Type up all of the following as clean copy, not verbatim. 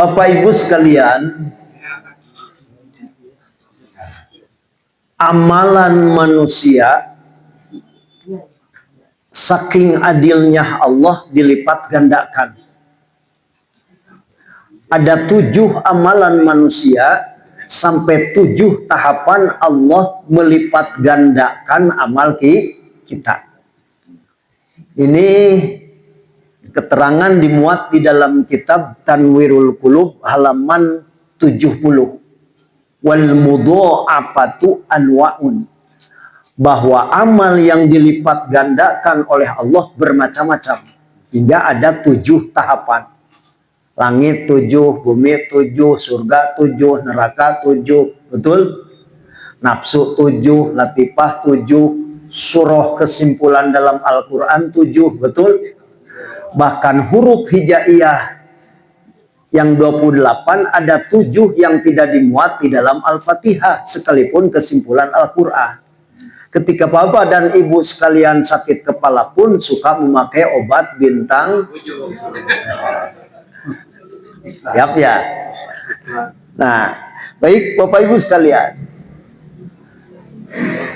Bapak Ibu sekalian, amalan manusia saking adilnya Allah dilipat gandakan. Ada 7 amalan manusia sampai 7 tahapan Allah melipat gandakan amal kita. Ini keterangan dimuat di dalam kitab Tanwirul Qulub halaman 70. Wal mudha'afatu anwa'un. Bahwa amal yang dilipat gandakan oleh Allah bermacam-macam. Hingga ada 7 tahapan. Langit 7, bumi 7, surga 7, neraka 7. Betul? Nafsu 7, latifah 7, surah kesimpulan dalam Al-Quran 7. Betul? Bahkan huruf hijaiyah yang 28 ada 7 yang tidak dimuat di dalam Al-Fatihah sekalipun kesimpulan Al-Quran. Ketika bapak dan ibu sekalian sakit kepala pun suka memakai obat bintang 7. Siap ya? Nah, baik bapak ibu sekalian.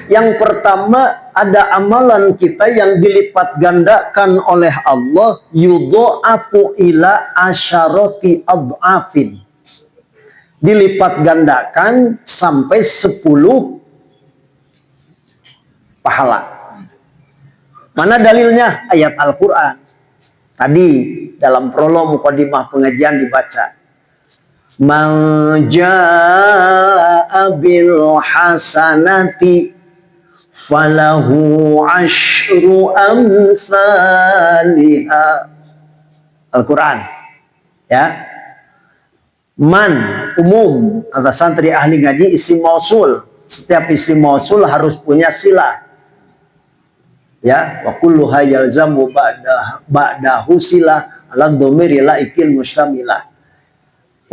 Yang pertama, ada amalan kita yang dilipat gandakan oleh Allah, yudha'afu ila asyarati ad'afin. Dilipat gandakan sampai 10 pahala. Mana dalilnya? Ayat Al-Quran. Tadi dalam prolog mukadimah pengajian dibaca. Man jaa'a bil hasanati falahu asyru amsalihha. Al-Quran. Ya. Man, umum. Kata santri ahli ngaji isim mausul. Setiap isim mausul harus punya sila. Ya, wa kulluha yalzamu ba'dahu silah ala dhamiri laikil mustamilah.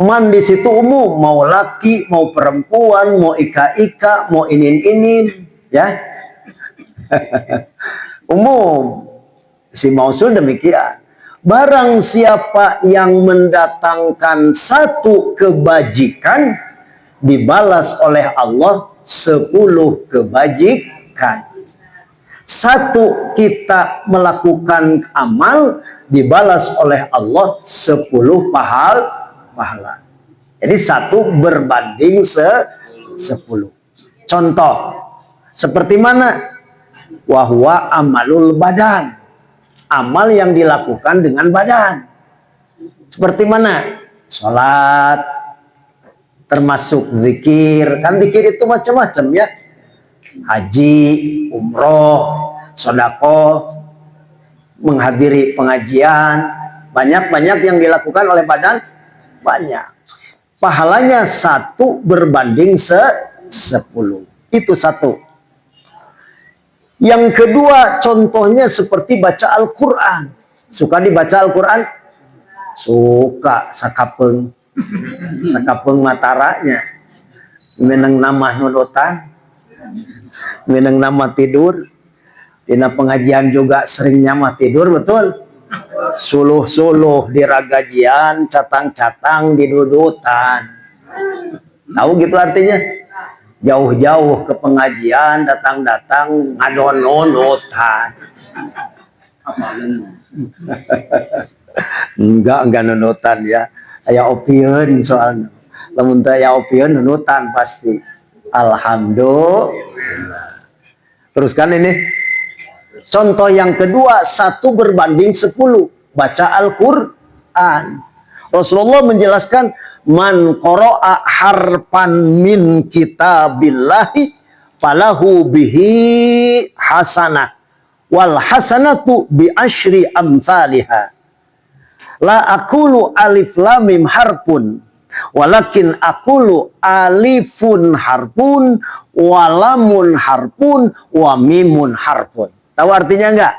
Man di situ umum, mau laki, mau perempuan, mau ika-ika, mau inin-inin, ya. Umum. Si mausul demikian. Barang siapa yang mendatangkan satu kebajikan, dibalas oleh Allah 10 kebajikan. Satu kita melakukan amal, dibalas oleh Allah 10 pahala. Jadi 1 berbanding 10. Contoh, seperti mana? Wahwa amalul badan. Amal yang dilakukan dengan badan. Seperti mana? Salat, termasuk zikir. Kan zikir itu macam-macam ya. Haji, umroh, sedekah, menghadiri pengajian. Banyak-banyak yang dilakukan oleh badan. Banyak. Pahalanya 1 berbanding 10. Itu 1. Yang kedua, contohnya seperti baca Al-Quran. Suka dibaca Al-Quran? Suka, sakapeng. Sakapeng mataranya. Menang nama nudutan. Menang nama tidur. Dina pengajian juga sering nyama tidur, betul? Suluh-suluh di ragajian, catang-catang di dudutan. Tahu gitu artinya? Jauh-jauh ke pengajian, datang-datang ngadon-nunutan. Enggak nunutan ya. Aya opieun soalnya. Lamun teh aya opieun nunutan pasti. Alhamdulillah. Teruskan ini. Contoh yang kedua, 1 berbanding 10. Baca Al-Quran. Rasulullah menjelaskan, man qara'a harfan min kitabillahi falahu bihi hasanah wal hasanatu bi asyri amsalihha. La aqulu alif lam mim harfun walakin aqulu alifun harfun wa lamun harfun wa mimun harfun. Tahu artinya enggak?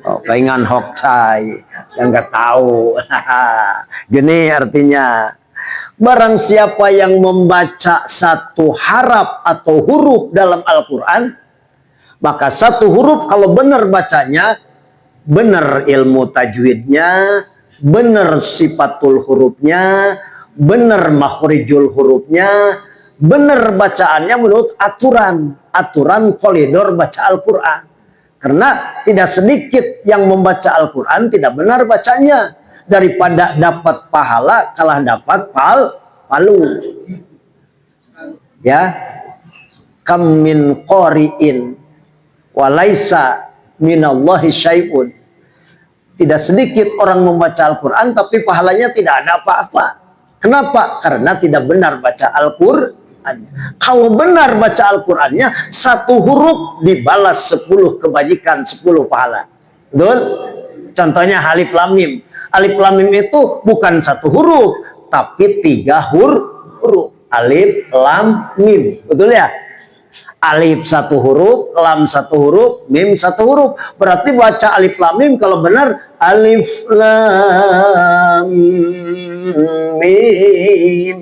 Oh, pengen hokcai yang enggak tahu. Gini artinya, barang siapa yang membaca 1 haraf atau huruf dalam Al-Quran, maka 1 huruf kalau benar bacanya, benar ilmu tajwidnya, bener sifatul hurufnya, bener makhrijul hurufnya, bener bacaannya menurut aturan koridor baca Al-Quran. Karena tidak sedikit yang membaca Al-Quran tidak benar bacanya. Daripada dapat pahala kalah dapat palu. Ya, kam min qari'in walaisa minallahi syai'un. Tidak sedikit orang membaca Al-Quran tapi pahalanya tidak ada apa-apa. Kenapa? Karena tidak benar baca Al-Quran. Kalau benar baca Al-Qurannya, satu huruf dibalas 10 kebajikan, 10 pahala. Betul? Contohnya alif lam mim. Alif lam mim itu bukan satu huruf, tapi 3 huruf. Alif lam mim. Betul ya? Alif 1 huruf, lam 1 huruf, mim 1 huruf. Berarti baca alif lam mim kalau benar alif lam mim.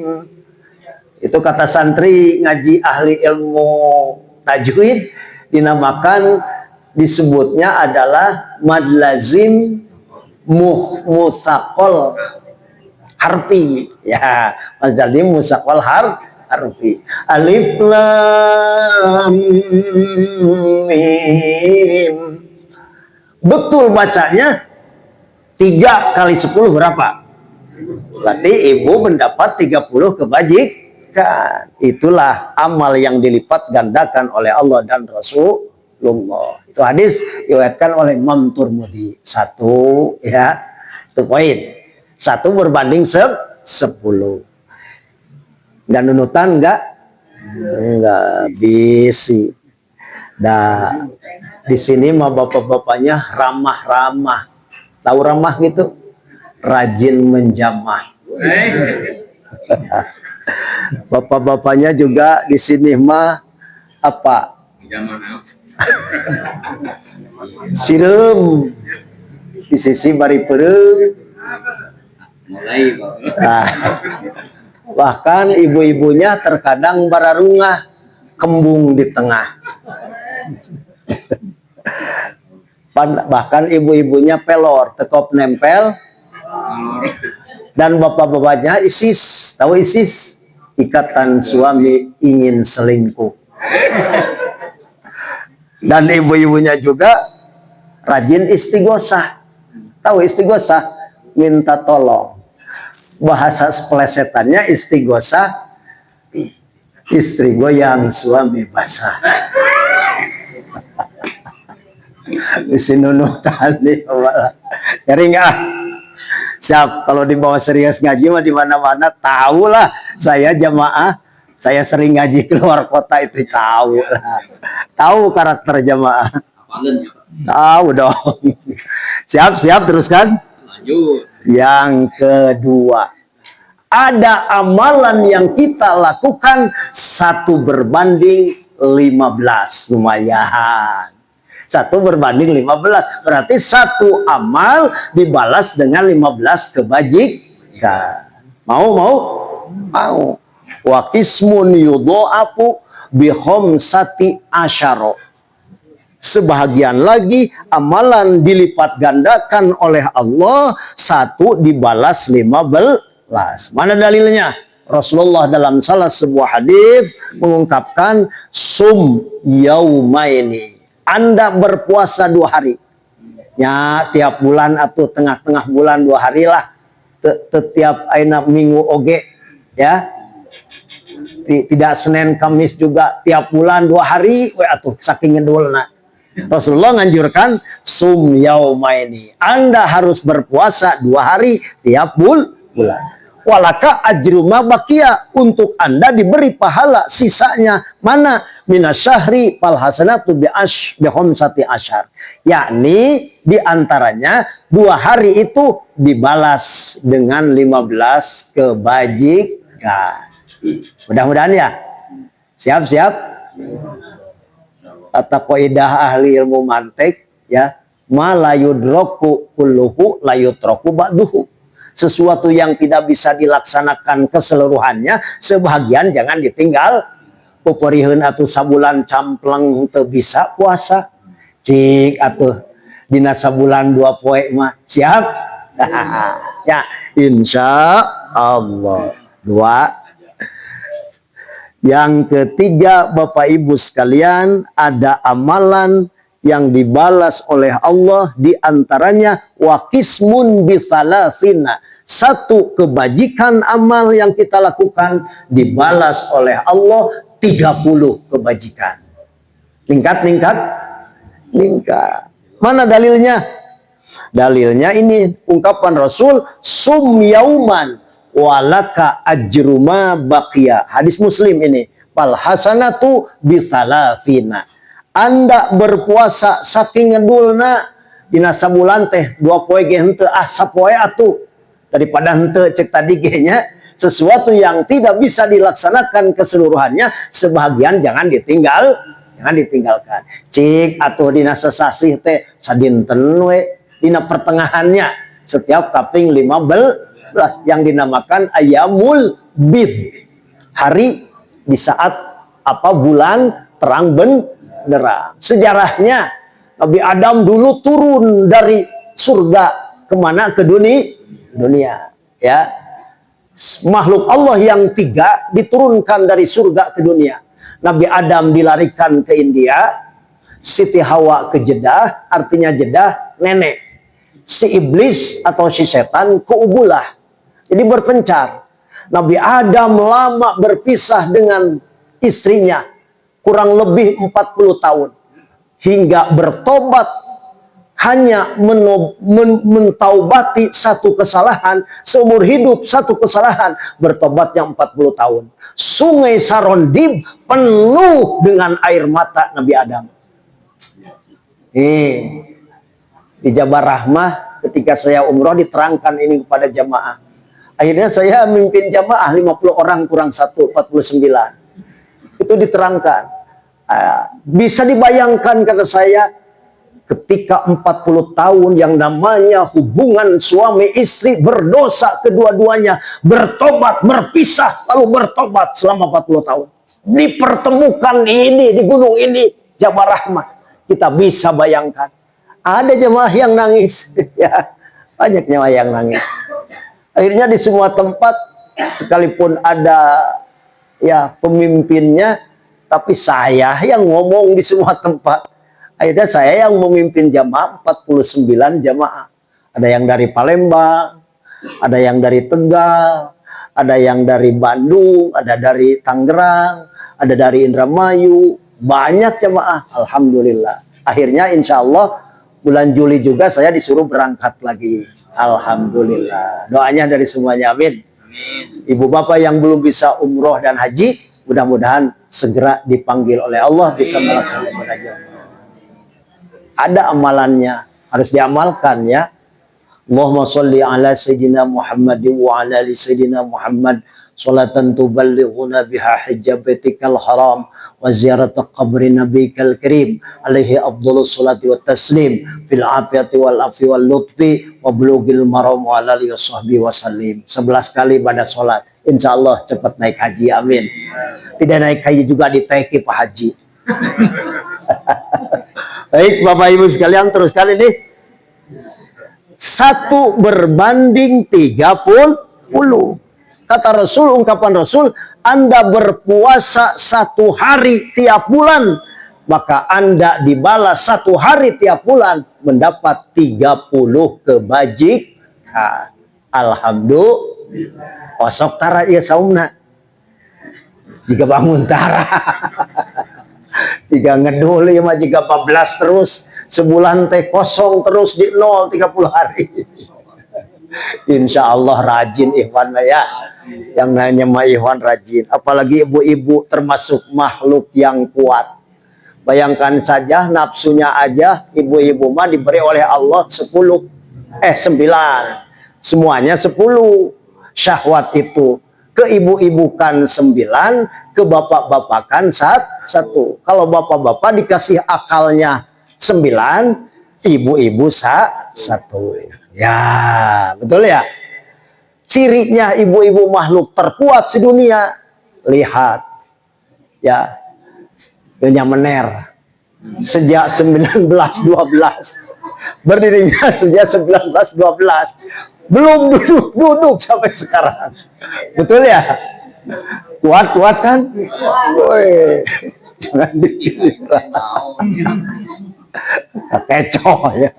Itu kata santri ngaji ahli ilmu tajwid dinamakan, disebutnya adalah mad lazim mutsaqal harfi. Ya, mad lazim mutsaqal harfi. Alif lam mim. Betul bacanya 3 kali 10 berapa? Berarti ibu mendapat 30 kebajikan. Itulah amal yang dilipat gandakan oleh Allah dan Rasulullah. Itu hadis diriwayatkan oleh Imam Tirmidzi. 1 ya. Itu poin. 1 berbanding 10. Enggak nunutan enggak? Enggak bisi. Nah, di sini mah bapak-bapaknya ramah-ramah. Tahu ramah gitu? Rajin menjamah. Bapak-bapaknya juga di sini mah apa? Sirem di sisi bari perem. Nah, bahkan ibu-ibunya terkadang bararungah, kembung di tengah. Bahkan ibu-ibunya pelor, tekop nempel. Dan bapak-bapaknya ISIS. Tahu ISIS? Ikatan suami ingin selingkuh. Dan ibu-ibunya juga rajin istighosah. Tahu istighosah? Minta tolong. Bahasa pelesetannya istighosah, istri goyang suami basah. Isi nunutan nih. Nyari nggak? Siap, kalau dibawa serius ngaji mah di mana-mana tahu lah. Saya jamaah, saya sering ngaji keluar kota itu tahu lah. Tahu karakter jamaah. Tahu dong. Siap, teruskan. Lanjut. Yang kedua, ada amalan yang kita lakukan 1 berbanding 15. Lumayan. 1 berbanding 15. Berarti 1 amal dibalas dengan 15 kebajikan. Mau. Wa qismun yudha'afu bi khamsati asyara. Sebahagian lagi amalan dilipat gandakan oleh Allah, 1 dibalas 15. Mana dalilnya? Rasulullah dalam salah sebuah hadis mengungkapkan sum yaumaini. Anda berpuasa 2 hari. Ya, tiap bulan atau tengah-tengah bulan 2 hari lah. Setiap aina minggu oge. Ya. Tidak Senin Kamis juga, tiap bulan 2 hari we atuh saking ngedulna. Rasulullah nganjurkan sum yaumaini. Anda harus berpuasa 2 hari tiap bulan. Walaka ajru ma baqiya, untuk Anda diberi pahala sisanya. Mana? Minasyahri fal hasanatu bi khamsati asyar. Yakni diantaranya 2 hari itu dibalas dengan 15 kebajikan. Mudah-mudahan ya. Siap. Kata kaidah ahli ilmu mantik ya, ma la yudroku kulluhu la yutroku ba'duhu. Sesuatu yang tidak bisa dilaksanakan keseluruhannya, sebahagian jangan ditinggal. Pupuriheun atuh sabulan campleng teu bisa puasa. Cik atuh dina sabulan 2 poe mah siap. Ya, insya Allah. Dua. Yang ketiga, Bapak Ibu sekalian, ada amalan yang dibalas oleh Allah, di antaranya waqismun bisalasina. Satu kebajikan amal yang kita lakukan dibalas oleh Allah 30 kebajikan. Lingkat. Mana dalilnya? Dalilnya ini ungkapan Rasul, sum yauman walaka ajruma baqiya. Hadis Muslim ini. Fal hasanatu bisalasina. Anda berpuasa saking ngedulna dina sabulan teh 2 poe ge henteu sapoe atuh, daripada henteu cek tadi ge nya. Sesuatu yang tidak bisa dilaksanakan keseluruhannya, sebagian jangan ditinggalkan. Cik atuh dina sesasih teh sadinten we dina pertengahannya setiap kaping 15 yang dinamakan ayamul bid, hari di saat bulan terang benderang. Sejarahnya Nabi Adam dulu turun dari surga kemana? Ke dunia ya. Makhluk Allah yang 3 diturunkan dari surga ke dunia. Nabi Adam dilarikan ke India, Siti Hawa ke Jeddah, artinya Jeddah nenek. Si iblis atau si setan ke Ubulah. Jadi berpencar. Nabi Adam lama berpisah dengan istrinya, kurang lebih 40 tahun. Hingga bertobat, hanya mentaubati satu kesalahan, seumur hidup satu kesalahan, bertobatnya 40 tahun. Sungai Sarondib penuh dengan air mata Nabi Adam. Di Jabal Rahmah ketika saya umroh diterangkan ini kepada jamaah. Akhirnya saya memimpin jamaah 50 orang kurang 1, 49. Itu diterangkan. Bisa dibayangkan kata saya, ketika 40 tahun yang namanya hubungan suami istri berdosa kedua-duanya, bertobat, berpisah, lalu bertobat selama 40 tahun. Dipertemukan ini, di gunung ini, Jabal Rahmah. Kita bisa bayangkan. Ada jemaah yang nangis. Ya, banyak jemaah yang nangis. Akhirnya di semua tempat, sekalipun ada ya pemimpinnya, tapi saya yang ngomong di semua tempat. Akhirnya saya yang memimpin jamaah 49 jamaah. Ada yang dari Palembang, ada yang dari Tegal, ada yang dari Bandung, ada dari Tangerang, ada dari Indramayu. Banyak jamaah, alhamdulillah. Akhirnya insya Allah bulan Juli juga saya disuruh berangkat lagi. Alhamdulillah. Doanya dari semuanya, amin. Ibu bapak yang belum bisa umroh dan haji, mudah-mudahan segera dipanggil oleh Allah bisa melaksanakan haji. Ada amalannya, harus diamalkan ya. Allahumma sholli ala sayyidina Muhammad wa ala ali sayyidina Muhammad salatan tuballighuna biha hijjabatikal haram wa ziyarata qabri nabikal karim alaihi afdhalus salati wa taslim fil afiyati wal afi wal lutfi wa bulughil maram wa ala alihi washabbihi wasallim. 11 kali pada salat, insyaallah cepat naik haji, amin. Tidak naik haji juga ditaiki Pak Haji. Baik Bapak Ibu sekalian, teruskan ini. 1 berbanding 30. Kata Rasul, ungkapan Rasul, Anda berpuasa 1 hari tiap bulan, maka Anda dibalas 1 hari tiap bulan mendapat 30 kebajikan. Alhamdulillah. Osok tara ya saumna. Jika bangun tara. Jika ngedul ya mah jika 14 terus, sebulan teh kosong terus di 0 30 hari. Insya Allah rajin ikhwan ya. Yang nanya mah ikhwan rajin. Apalagi ibu-ibu termasuk makhluk yang kuat. Bayangkan saja nafsunya aja ibu-ibu mah diberi oleh Allah 9. Semuanya 10 syahwat itu. Ke ibu-ibukan 9, ke bapak-bapakan 1. Kalau bapak-bapak dikasih akalnya 9, ibu-ibu 1. Ya, betul ya. Cirinya ibu-ibu makhluk terkuat sedunia. Lihat, ya, Nyonya Mener sejak 1912 Berdirinya sejak 1912. Belum duduk sampai sekarang. Betul ya? Kuat kan? Woi, jangan dikira. Kecoh ya.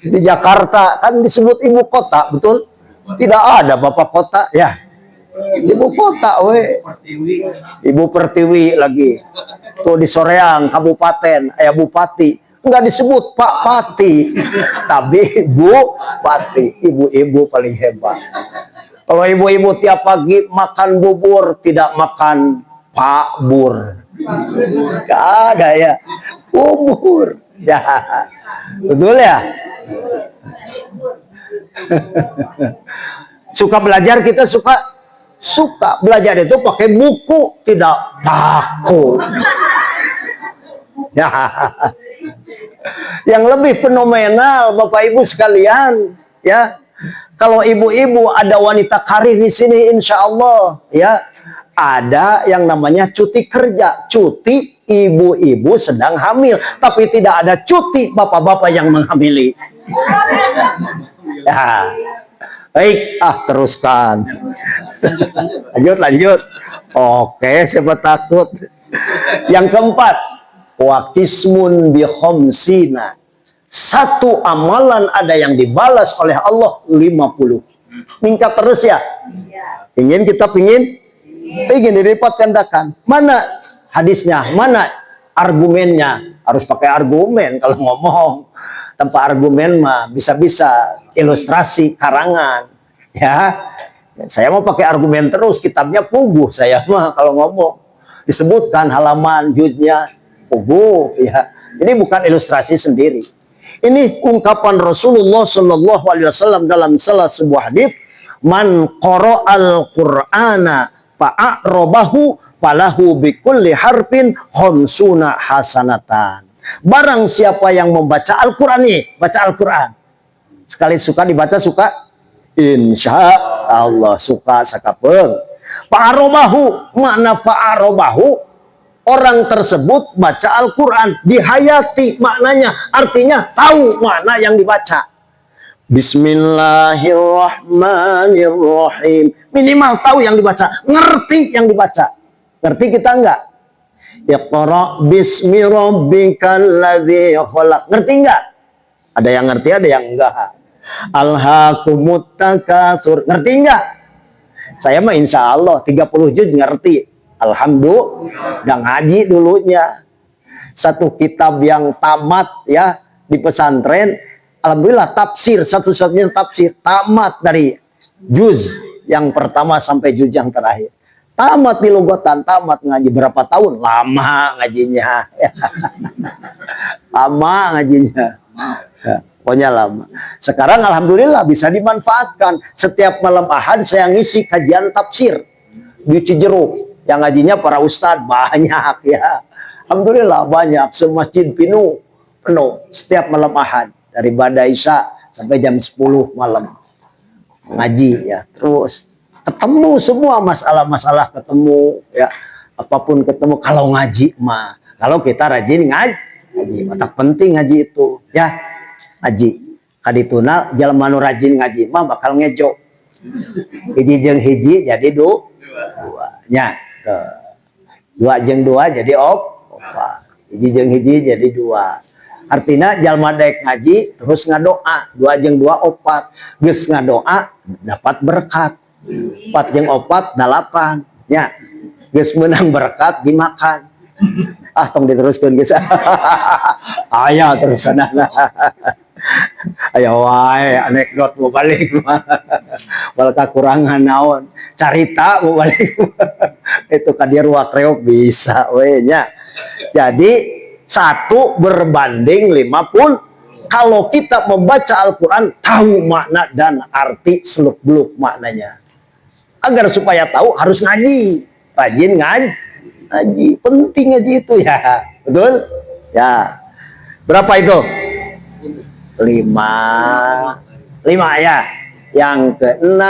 Di Jakarta kan disebut ibu kota, betul? Tidak ada bapak kota ya. Ibu kota, Ibu Pertiwi lagi. Tuh di Soreang, kabupaten, bupati. Enggak disebut Pak Pati, tapi Bu Pati. Ibu-ibu paling hebat. Kalau ibu-ibu tiap pagi makan bubur, tidak makan Pak Bur. Gak ada ya. Bubur. Ya. Betul ya? Suka belajar, kita suka belajar itu pakai buku, tidak paku. Ya. Yang lebih fenomenal Bapak Ibu sekalian, ya. Kalau ibu-ibu ada wanita karir di sini, insya Allah, ya, ada yang namanya cuti kerja, cuti ibu-ibu sedang hamil, tapi tidak ada cuti bapak-bapak yang menghamili. Ya. Baik, teruskan. Lanjut. Oke, siapa takut? Yang keempat, waqismun bi khamsina. Satu amalan ada yang dibalas oleh Allah 50. Minta terus ya? Ingin dilipat gandakan. Mana hadisnya? Mana argumennya? Harus pakai argumen kalau ngomong. Tanpa argumen mah bisa-bisa ilustrasi karangan. Ya. Saya mau pakai argumen terus, kitabnya puguh saya mah kalau ngomong. Disebutkan halaman juznya puguh ya. Jadi bukan ilustrasi sendiri. Ini ungkapan Rasulullah Shallallahu Alaihi Wasallam dalam salah sebuah hadits, man qara'al Qur'ana fa'arobahu falahu bikulli harfin khamsuna hasanatan. Barang siapa yang membaca Al-Quran nih, baca Al-Quran, sekali suka dibaca suka, insya Allah suka sakapeng. Fa'arobahu, makna fa'arobahu, orang tersebut baca Al-Quran, dihayati maknanya, artinya tahu makna yang dibaca. Bismillahirrahmanirrahim. Minimal tahu yang dibaca, ngerti yang dibaca. Ngerti kita enggak? Iqra bismi rabbikal ladzi khalaq. Ngerti enggak? Ada yang ngerti, ada yang enggak. Alhaakumut takatsur. Ngerti enggak? Saya mah insya Allah 30 juz ngerti. Alhamdulillah, udah ngaji dulunya. Satu kitab yang tamat ya di pesantren, alhamdulillah tafsir, satu-satunya tafsir tamat dari juz yang pertama sampai juz yang terakhir. Tamat di lugatan, tamat ngaji berapa tahun? Lama ngajinya. Lama ngajinya. Ya, pokoknya lama. Sekarang alhamdulillah bisa dimanfaatkan. Setiap malam Ahad saya ngisi kajian tafsir di Cijeruk. Yang ngajinya para ustadz banyak ya. Alhamdulillah banyak. Semasjid penuh setiap malam Ahad dari Bada Isya sampai jam 10 malam ngaji ya. Terus ketemu semua masalah-masalah ketemu ya. Apapun ketemu kalau ngaji mah. Kalau kita rajin ngaji, mata penting ngaji itu ya. Ngaji kadituna jelema nu rajin ngaji mah bakal ngejo. Hiji jeung hiji jadi dua. Nya. 2 jeung 2 jadi opat. Hiji jeung hiji jadi 2. Artinya jalma daek ngaji terus ngadoa 2 jeung 2 opat. Geus ngadoa dapat berkat. 4 jeung 4 8. Nya. Geus meunang berkat dimakan. Tong diteruskeun geus. Aya terusanana. Ayo wae anekdot mau balik wal kakurangan naon carita mau balik itu kadia ruak reok bisa we nya. Jadi 1 berbanding 50. Kalau kita membaca Al-Quran tahu makna dan arti seluk-beluk maknanya. Agar supaya tahu harus ngaji, rajin ngaji, penting ngaji itu ya, betul ya. Berapa itu? 5 ya. Yang ke-6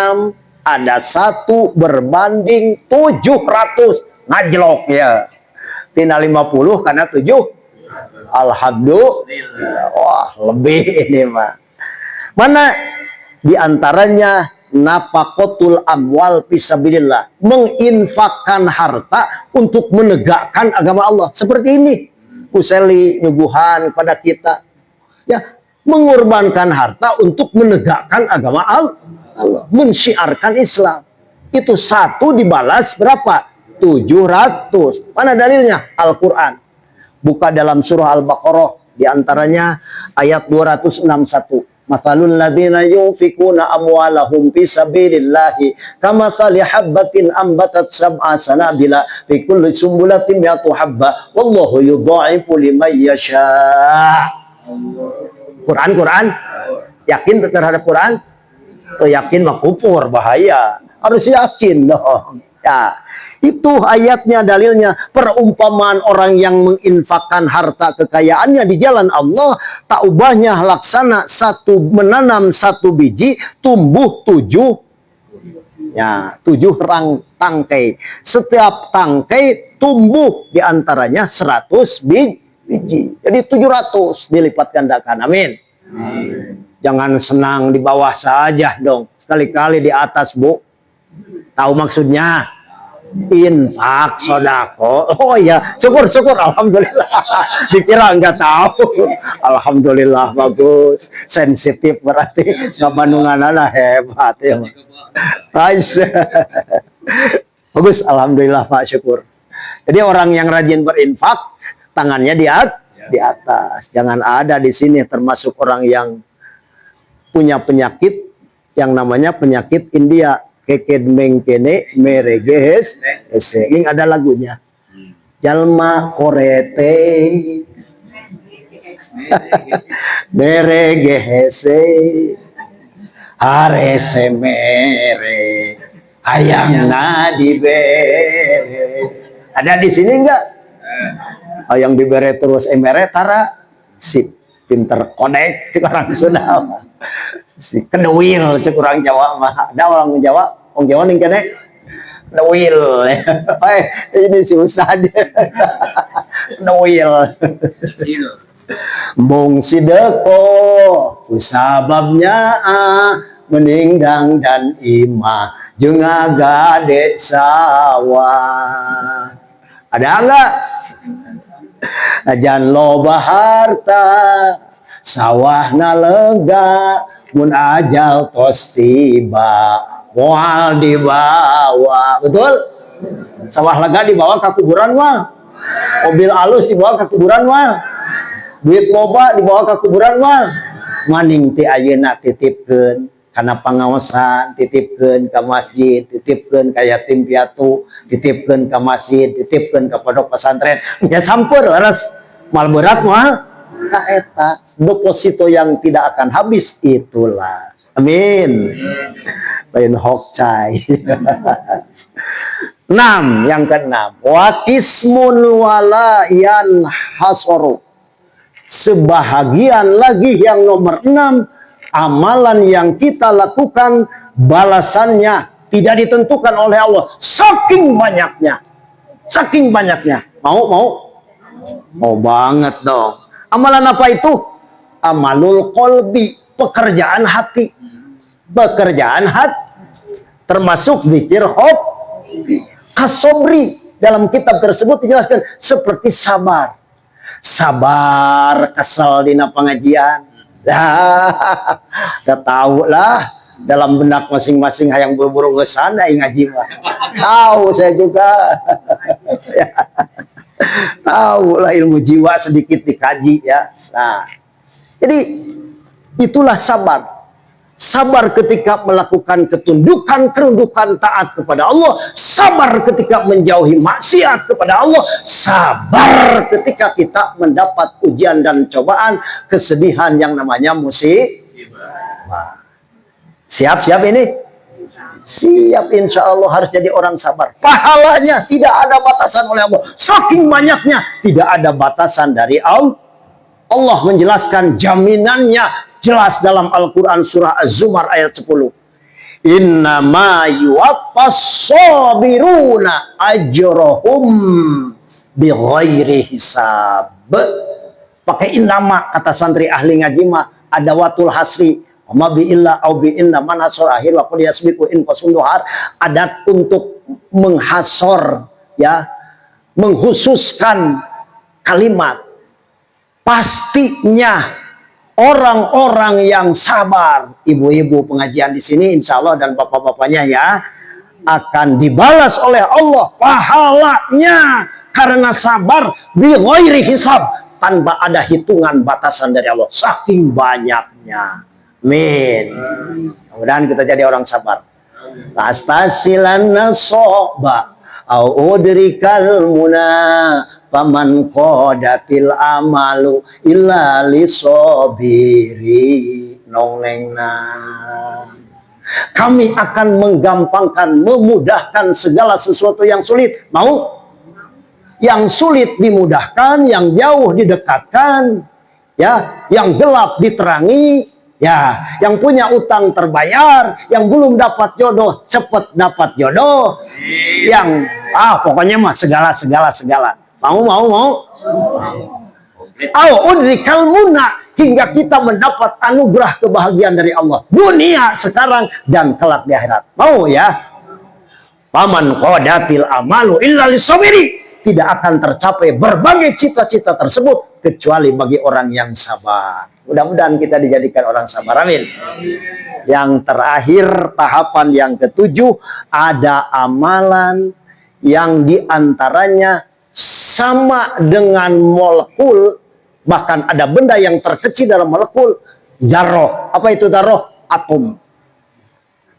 ada 1 berbanding 700 ngajlok ya. Tina 50 karena 700 Alhamdulillah. Wah, lebih ini mah. Mana di antaranya nafaqatul amwal fisabilillah, menginfakkan harta untuk menegakkan agama Allah. Seperti ini, Useli nyuguhan pada kita, ya, mengorbankan harta untuk menegakkan agama Allah, mensyiarkan Islam. Itu satu dibalas berapa? 700. Mana dalilnya? Al-Quran. Buka dalam surah Al-Baqarah, di antaranya ayat 261. Mathalul ladzina yunfikuna amwalahum fi sabilillahi kamathali habbatin ambatat sab'a sanabila fi kulli sumbulatin mi'atu habba wallahu yudha'ifu liman yasha. Quran. Yakin terhadap Quran? Tuh yakin mah kufur, bahaya. Harus yakin dong. Ya, itu ayatnya, dalilnya. Perumpamaan orang yang menginfakkan harta kekayaannya di jalan Allah, tak ubahnya laksana menanam satu biji, tumbuh 7 rang tangkai. Setiap tangkai tumbuh diantaranya 100 biji. Jadi 700 dilipat gandakan. Amin. Jangan senang di bawah saja dong. Sekali-kali di atas, Bu. Tahu maksudnya? Infak, sodako. Oh ya, syukur, alhamdulillah. Dikira enggak tahu. Alhamdulillah, bagus. Sensitif berarti. Nggak bandunganana hebat ya. Nice. Bagus, alhamdulillah Pak, syukur. Jadi orang yang rajin berinfak, tangannya di atas. Jangan ada di sini termasuk orang yang punya penyakit yang namanya penyakit India. Keked mengkene mereges ini ada lagunya. Jalma korete meregehese harese mere hayang dibere. Ada di sini enggak? Hayang dibere terus emere tara sip pinter kodek cek orang Sunda. Si kedewil cek orang Jawa mah. Ada orang Jawa nih kene kedewil. Ini susah dia. Kedewil. Mung sideko sababnya meningdang dan imah jeung ngagade sawah. Ada enggak? Ajan loba harta sawah lega mun ajal tos tiba moal dibawa. Betul? Sawah lega dibawa ke kuburan mah. Mobil alus dibawa ke kuburan mah. Duit loba dibawa ke kuburan mah. Maning ti ayeuna titipkeun kana pangaosan, titipkeun ka masjid, titipkeun ka yatim piatu, titipkeun ka masjid, titipkeun ka pondok pesantren. Ya sampeur laras mal berat mah ka eta deposito yang tidak akan habis itulah. Amin. Lain hokcai. 6, yang ke-6. Wa qismun walayan hasoru. Sebahagian lagi yang nomor 6, amalan yang kita lakukan balasannya tidak ditentukan oleh Allah. Saking banyaknya. Mau banget dong. Amalan apa itu? Amalul qalbi, pekerjaan hati. Termasuk zikir hobi. Kasobri, dalam kitab tersebut dijelaskan seperti sabar kesel dina pengajian. Udah tahu lah dalam benak masing-masing hayang buru-buru ngesan ngaji mah. Tahu saya juga. Tahu lah ilmu jiwa sedikit dikaji ya. Nah, jadi itulah sabar. Sabar ketika melakukan ketundukan taat kepada Allah. Sabar ketika menjauhi maksiat kepada Allah. Sabar ketika kita mendapat ujian dan cobaan, kesedihan yang namanya musibah. Siap ini? Siap, insya Allah harus jadi orang sabar. Pahalanya tidak ada batasan oleh Allah. Saking banyaknya tidak ada batasan dari Allah. Allah menjelaskan jaminannya jelas dalam Al-Quran surah Az-Zumar ayat 10. Innama yuwaffas sabiruna ajrahum bighairi hisab. Pakai innama, kata santri ahli ngaji mah ada watul hasri. Ma bi illa au bi inna man hasor akhir wa qul yasbiqu in fasunduhar. Adat untuk menghasor, ya, menghususkan kalimat. Pastinya orang-orang yang sabar, ibu-ibu pengajian di sini insya Allah dan bapak-bapaknya ya, akan dibalas oleh Allah pahalanya karena sabar bi ghairi hisab, tanpa ada hitungan batasan dari Allah, saking banyaknya. Amin. Mudah-mudahan kita jadi orang sabar. Astasilan soba au udrikal muna paman qadatil amalu illa lisobiri nongnengna. Kami akan menggampangkan, memudahkan segala sesuatu yang sulit. Mau? Yang sulit dimudahkan, yang jauh didekatkan, ya, yang gelap diterangi, ya, yang punya utang terbayar, yang belum dapat jodoh cepat dapat jodoh, yang pokoknya mah segala. Mau. Udrikal muna, hingga kita mendapat anugerah kebahagiaan dari Allah dunia sekarang dan kelak di akhirat. Mau ya? Paman qadatil amalu illa lisabiri, tidak akan tercapai berbagai cita-cita tersebut kecuali bagi orang yang sabar. Mudah-mudahan kita dijadikan orang sabar. Amin. Yang terakhir, tahapan yang ketujuh, ada amalan yang diantaranya sama dengan molekul, bahkan ada benda yang terkecil dalam molekul, zarroh. Apa itu zarroh? Atom.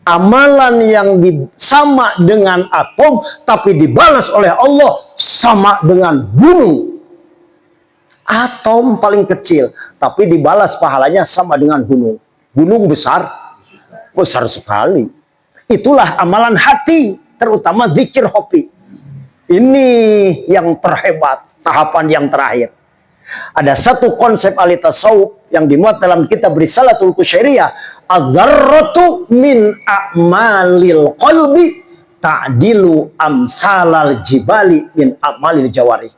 Amalan yang sama dengan atom tapi dibalas oleh Allah sama dengan gunung. Atom paling kecil tapi dibalas pahalanya sama dengan gunung. Gunung besar sekali. Itulah amalan hati, terutama zikir hobi. Ini yang terhebat, tahapan yang terakhir. Ada satu konsep ahli tasawuf yang dimuat dalam kitab Risalatul Qusyairiyah, az-zarratu min a'malil qalbi ta'dilu amsalal jibali min a'malil jawari.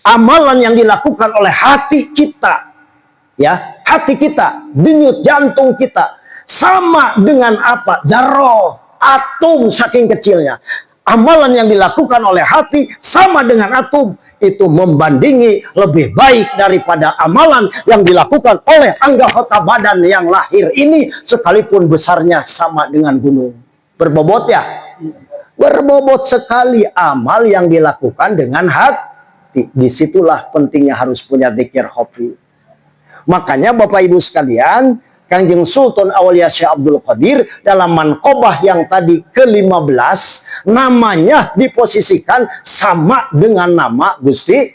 Amalan yang dilakukan oleh hati kita, ya, hati kita, denyut jantung kita, sama dengan apa? Zarrah, atom saking kecilnya. Amalan yang dilakukan oleh hati sama dengan atom, itu membandingi lebih baik daripada amalan yang dilakukan oleh anggota badan yang lahir ini, sekalipun besarnya sama dengan gunung. Berbobot ya? Berbobot sekali amal yang dilakukan dengan hati. Disitulah pentingnya harus punya dzikir khafi. Makanya Bapak Ibu sekalian, Kanjeng Sultan Aulia Syekh Abdul Qadir dalam manqobah yang tadi ke-15, namanya diposisikan sama dengan nama Gusti.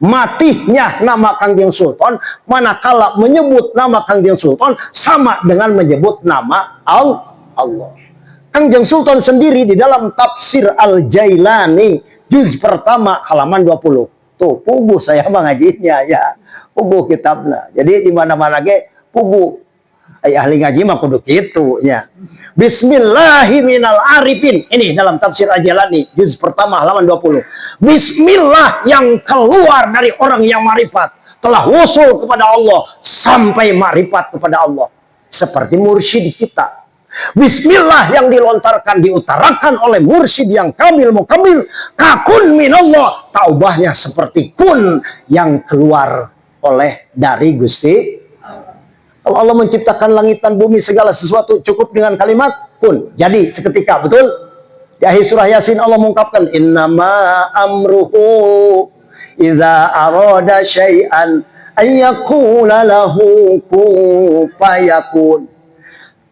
Matinya nama Kanjeng Sultan, manakala menyebut nama Kanjeng Sultan sama dengan menyebut nama Allah. Kanjeng Sultan sendiri di dalam tafsir Al-Jailani juz pertama halaman 20. Tuh, puguh saya mengajinya ya. Puguh kitabnya. Jadi di mana-mana ge puguh. Ahli ngaji mah kudu kitu ya. Bismillahi minal arifin. Ini dalam tafsir Al-Jailani juz pertama halaman 20. Bismillah yang keluar dari orang yang marifat, telah wusul kepada Allah sampai marifat kepada Allah. Seperti mursyid kita. Bismillah yang dilontarkan, diutarakan oleh mursyid yang kamil mukamil. Kakun minallah. Taubahnya seperti kun yang keluar oleh dari Gusti. Kalau Allah menciptakan langit dan bumi segala sesuatu cukup dengan kalimat kun. Jadi seketika, betul? Di akhir surah Yasin Allah mengungkapkan innama amruhu idza arada syai'an ayyaqula lahu kun fayakun.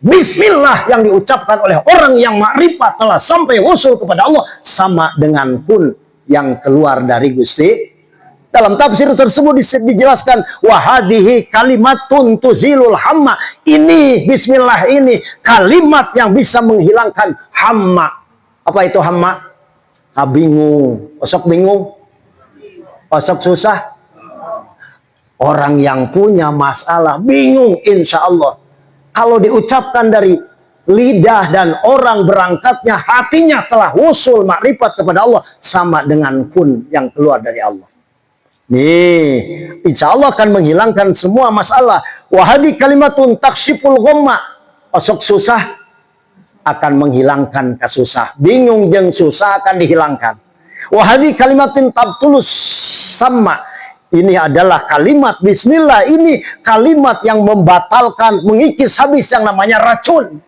Bismillah yang diucapkan oleh orang yang makrifat telah sampai usul kepada Allah sama dengan kun yang keluar dari Gusti. Dalam tafsir tersebut dijelaskan wahadihi kalimatun tuzilul hamma. Ini bismillah ini kalimat yang bisa menghilangkan hamma. Apa itu hamma? Bingung. Osok bingung? Osok susah? Orang yang punya masalah bingung insya Allah. Kalau diucapkan dari lidah dan orang berangkatnya, hatinya telah wusul makrifat kepada Allah sama dengan kun yang keluar dari Allah. Nih, insya Allah akan menghilangkan semua masalah. Wahadi kalimatun taksipul ghamma. Osok susah akan menghilangkan kesusah. Bingung jeng susah akan dihilangkan. Wahadi kalimatin tabtulus sama. Ini adalah kalimat bismillah. Ini kalimat yang membatalkan, mengikis habis yang namanya racun.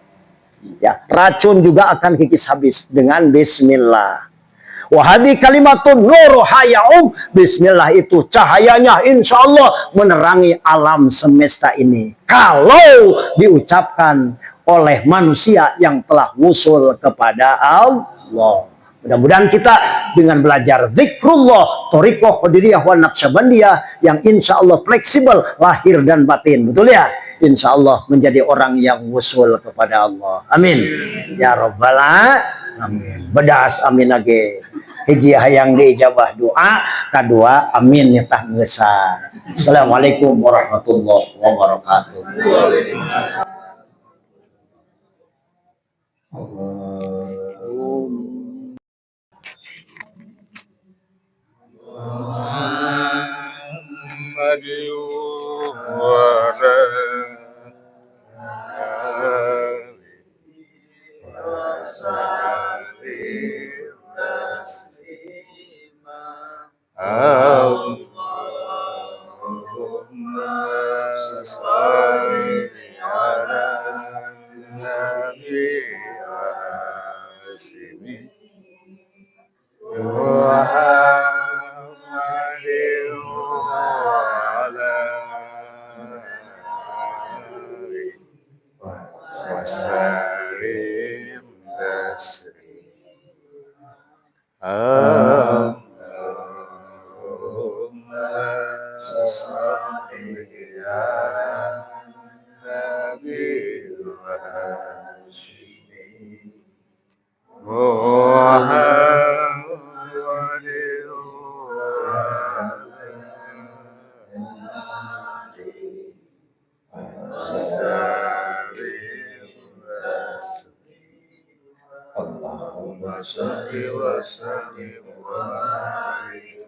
Ya, racun juga akan kikis habis dengan bismillah. Wahadi kalimatun nur hayaum. Bismillah itu cahayanya insya Allah menerangi alam semesta ini. Kalau diucapkan oleh manusia yang telah wusul kepada Allah. Mudah-mudahan kita dengan belajar zikrullah, thariqah qadiriyah wa naqsyabandiyah yang insya Allah fleksibel lahir dan batin. Betul ya? Insya Allah menjadi orang yang wusul kepada Allah. Amin. Ya Rabbal Alamin. Bedas amin lagi. Hiji hayang diijabah doa, kedua amin nyetah ngeusan. Assalamualaikum warahmatullahi wabarakatuh. Allahumma shalli wa sallim wa barik